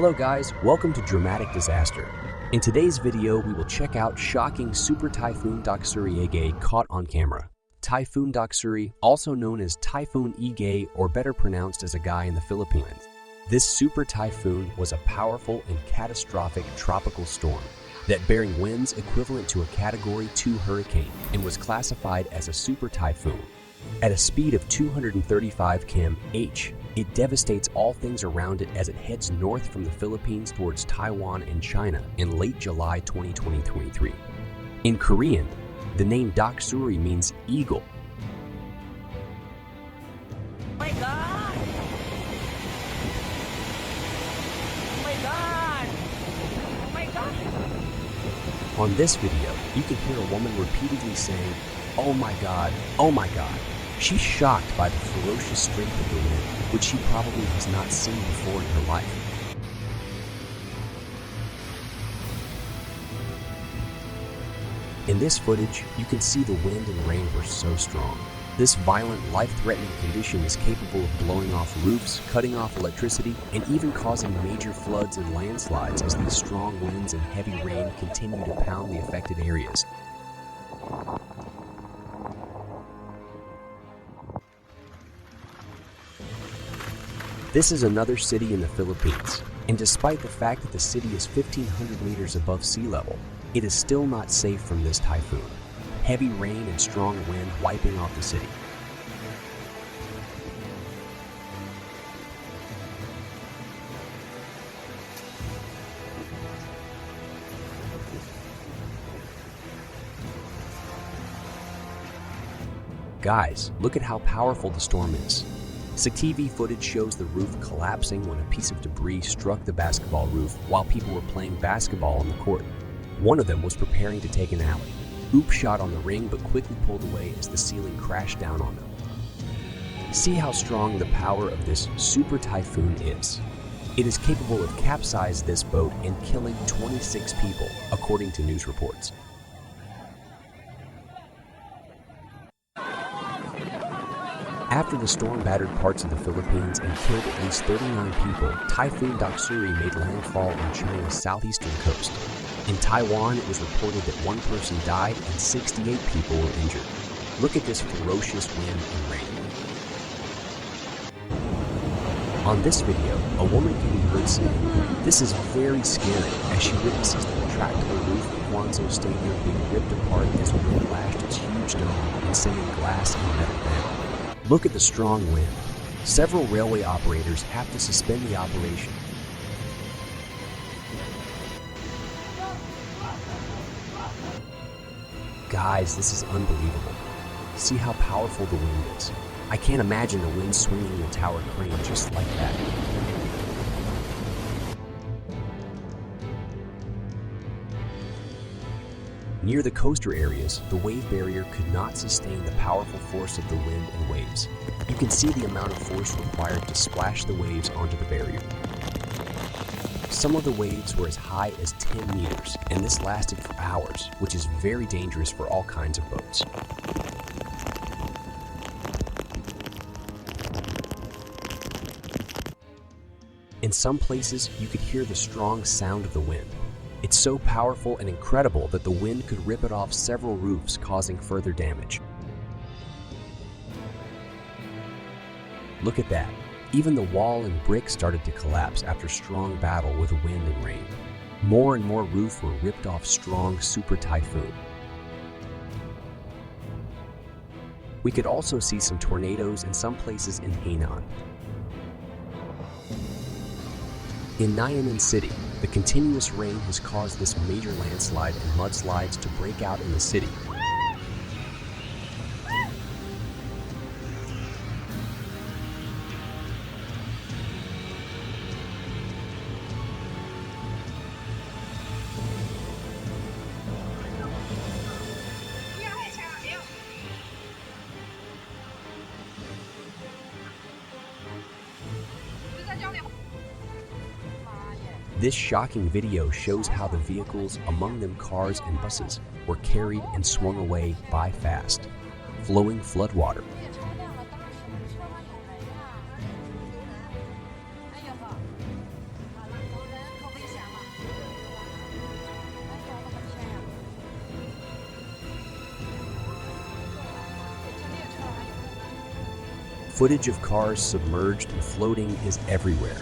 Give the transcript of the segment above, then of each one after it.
Hello guys, welcome to Dramatic Disaster. In today's video, we will check out shocking Super Typhoon Doksuri Egay caught on camera. Typhoon Doksuri, also known as Typhoon Egay or better pronounced as Egay in the Philippines. This super typhoon was a powerful and catastrophic tropical storm that bearing winds equivalent to a Category 2 hurricane and was classified as a super typhoon. At a speed of 235 km/h, it devastates all things around it as it heads north from the Philippines towards Taiwan and China in late July 2023. In Korean, the name Doksuri means eagle. Oh my God! Oh my God! Oh my God! On this video, you can hear a woman repeatedly saying, "Oh my God, oh my God." She's shocked by the ferocious strength of the wind, which she probably has not seen before in her life. In this footage, you can see the wind and rain were so strong. This violent, life-threatening condition is capable of blowing off roofs, cutting off electricity, and even causing major floods and landslides as these strong winds and heavy rain continue to pound the affected areas. This is another city in the Philippines, and despite the fact that the city is 1,500 meters above sea level, it is still not safe from this typhoon. Heavy rain and strong wind wiping off the city. Guys, look at how powerful the storm is. TV footage shows the roof collapsing when a piece of debris struck the basketball roof while people were playing basketball on the court. One of them was preparing to take an alley. Oop shot on the ring but quickly pulled away as the ceiling crashed down on them. See how strong the power of this super typhoon is. It is capable of capsizing this boat and killing 26 people, according to news reports. After the storm battered parts of the Philippines and killed at least 39 people, Typhoon Doksuri made landfall on China's southeastern coast. In Taiwan, it was reported that one person died and 68 people were injured. Look at this ferocious wind and rain. On this video, a woman can be heard saying, "This is very scary," as she witnesses the retractable roof of Guangzhou Stadium being ripped apart as wind lashed its huge dome and sending glass and metal down. Look at the strong wind. Several railway operators have to suspend the operation. Guys, this is unbelievable. See how powerful the wind is. I can't imagine the wind swinging the tower crane just like that. Near the coastal areas, the wave barrier could not sustain the powerful force of the wind and waves. You can see the amount of force required to splash the waves onto the barrier. Some of the waves were as high as 10 meters, and this lasted for hours, which is very dangerous for all kinds of boats. In some places, you could hear the strong sound of the wind. It's so powerful and incredible that the wind could rip it off several roofs, causing further damage. Look at that. Even the wall and brick started to collapse after strong battle with wind and rain. More and more roofs were ripped off strong super typhoon. We could also see some tornadoes in some places in Hainan. In Nyanan City, the continuous rain has caused this major landslide and mudslides to break out in the city. This shocking video shows how the vehicles, among them cars and buses, were carried and swung away by fast, flowing floodwater. Footage of cars submerged and floating is everywhere.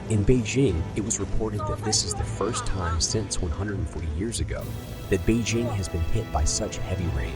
In Beijing, it was reported that this is the first time since 140 years ago that Beijing has been hit by such heavy rain.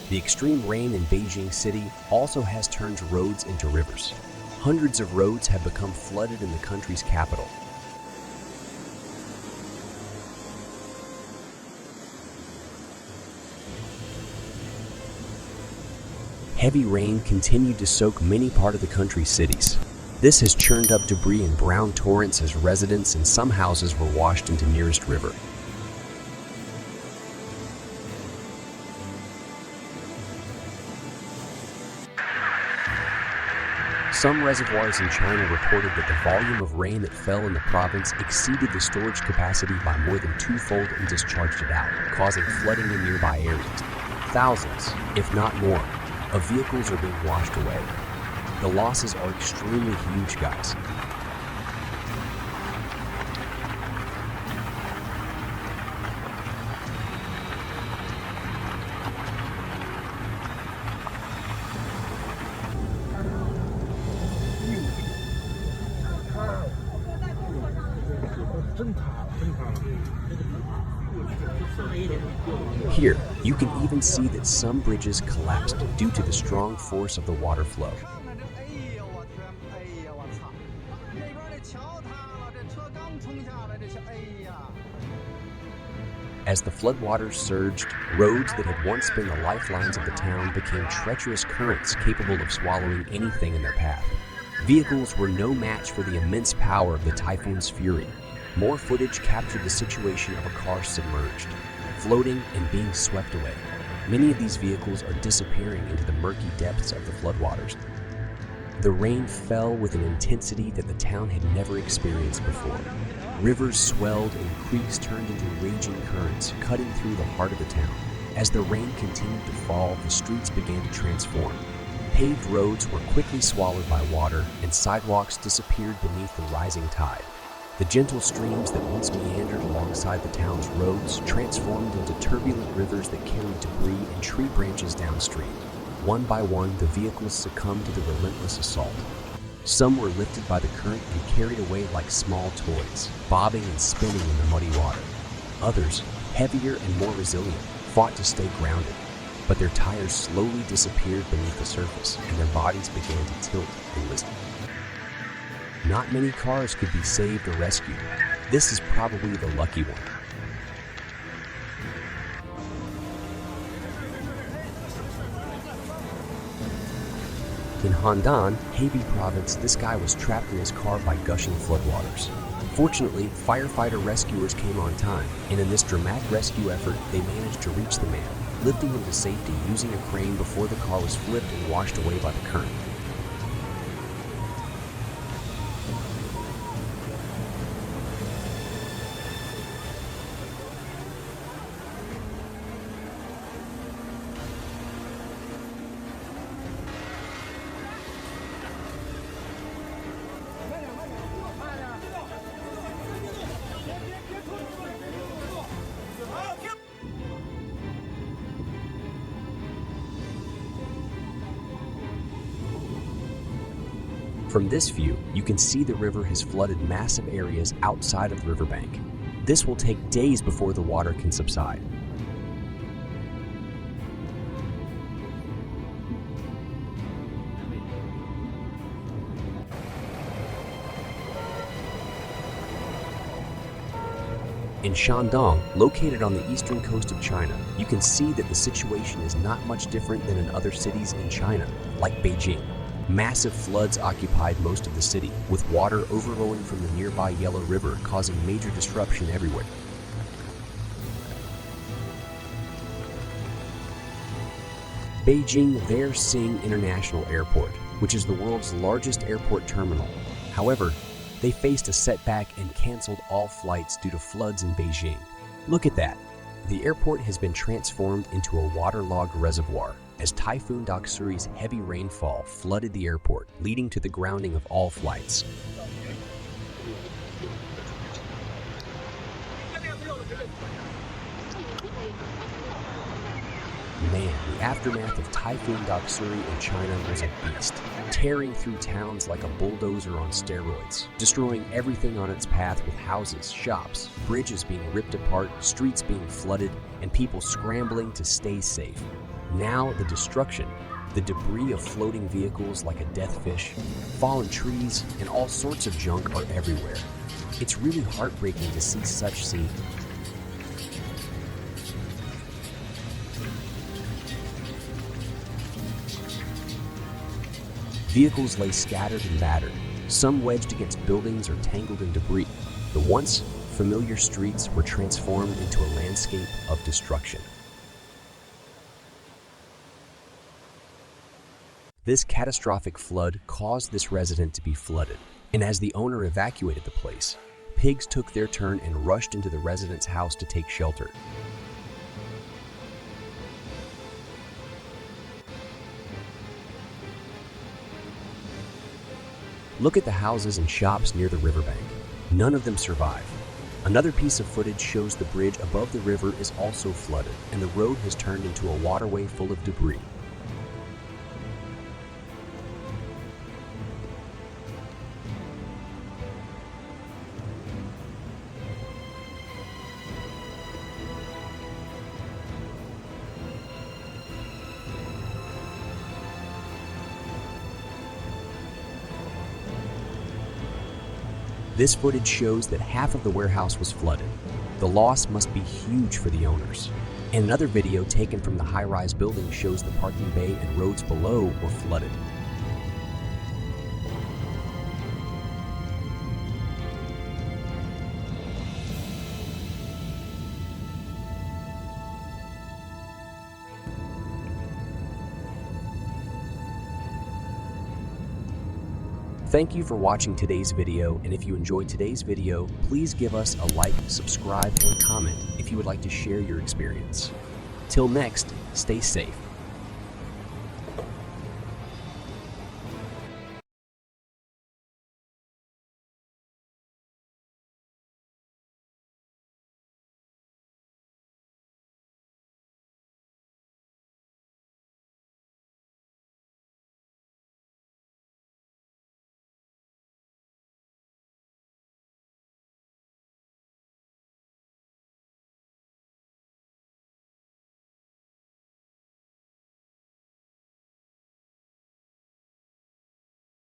The extreme rain in Beijing City also has turned roads into rivers. Hundreds of roads have become flooded in the country's capital. Heavy rain continued to soak many parts of the country's cities. This has churned up debris in brown torrents as residents and some houses were washed into nearest river. Some reservoirs in China reported that the volume of rain that fell in the province exceeded the storage capacity by more than twofold and discharged it out, causing flooding in nearby areas. Thousands, if not more, of vehicles are being washed away. The losses are extremely huge, guys. Here, you can even see that some bridges collapsed due to the strong force of the water flow. As the floodwaters surged, roads that had once been the lifelines of the town became treacherous currents capable of swallowing anything in their path. Vehicles were no match for the immense power of the typhoon's fury. More footage captured the situation of a car submerged, floating and being swept away. Many of these vehicles are disappearing into the murky depths of the floodwaters. The rain fell with an intensity that the town had never experienced before. Rivers swelled and creeks turned into raging currents, cutting through the heart of the town. As the rain continued to fall, the streets began to transform. Paved roads were quickly swallowed by water, and sidewalks disappeared beneath the rising tide. The gentle streams that once meandered alongside the town's roads transformed into turbulent rivers that carried debris and tree branches downstream. One by one, the vehicles succumbed to the relentless assault. Some were lifted by the current and carried away like small toys, bobbing and spinning in the muddy water. Others, heavier and more resilient, fought to stay grounded, but their tires slowly disappeared beneath the surface and their bodies began to tilt and listen. Not many cars could be saved or rescued. This is probably the lucky one. In Handan, Hebei province, this guy was trapped in his car by gushing floodwaters. Fortunately, firefighter rescuers came on time, and in this dramatic rescue effort, they managed to reach the man, lifting him to safety using a crane before the car was flipped and washed away by the current. From this view, you can see the river has flooded massive areas outside of the riverbank. This will take days before the water can subside. In Shandong, located on the eastern coast of China, you can see that the situation is not much different than in other cities in China, like Beijing. Massive floods occupied most of the city, with water overflowing from the nearby Yellow River causing major disruption everywhere. Beijing Daxing International Airport, which is the world's largest airport terminal. However, they faced a setback and canceled all flights due to floods in Beijing. Look at that. The airport has been transformed into a waterlogged reservoir as Typhoon Doksuri's heavy rainfall flooded the airport, leading to the grounding of all flights. Man, the aftermath of Typhoon Doksuri in China was a beast, tearing through towns like a bulldozer on steroids, destroying everything on its path with houses, shops, bridges being ripped apart, streets being flooded, and people scrambling to stay safe. Now the destruction, the debris of floating vehicles like a death fish, fallen trees, and all sorts of junk are everywhere. It's really heartbreaking to see such scenes. Vehicles lay scattered and battered, some wedged against buildings or tangled in debris. The once familiar streets were transformed into a landscape of destruction. This catastrophic flood caused this resident to be flooded, and as the owner evacuated the place, pigs took their turn and rushed into the resident's house to take shelter. Look at the houses and shops near the riverbank. None of them survive. Another piece of footage shows the bridge above the river is also flooded, and the road has turned into a waterway full of debris. This footage shows that half of the warehouse was flooded. The loss must be huge for the owners. And another video taken from the high-rise building shows the parking bay and roads below were flooded. Thank you for watching today's video, and if you enjoyed today's video, please give us a like, subscribe, and comment if you would like to share your experience. Till next, stay safe.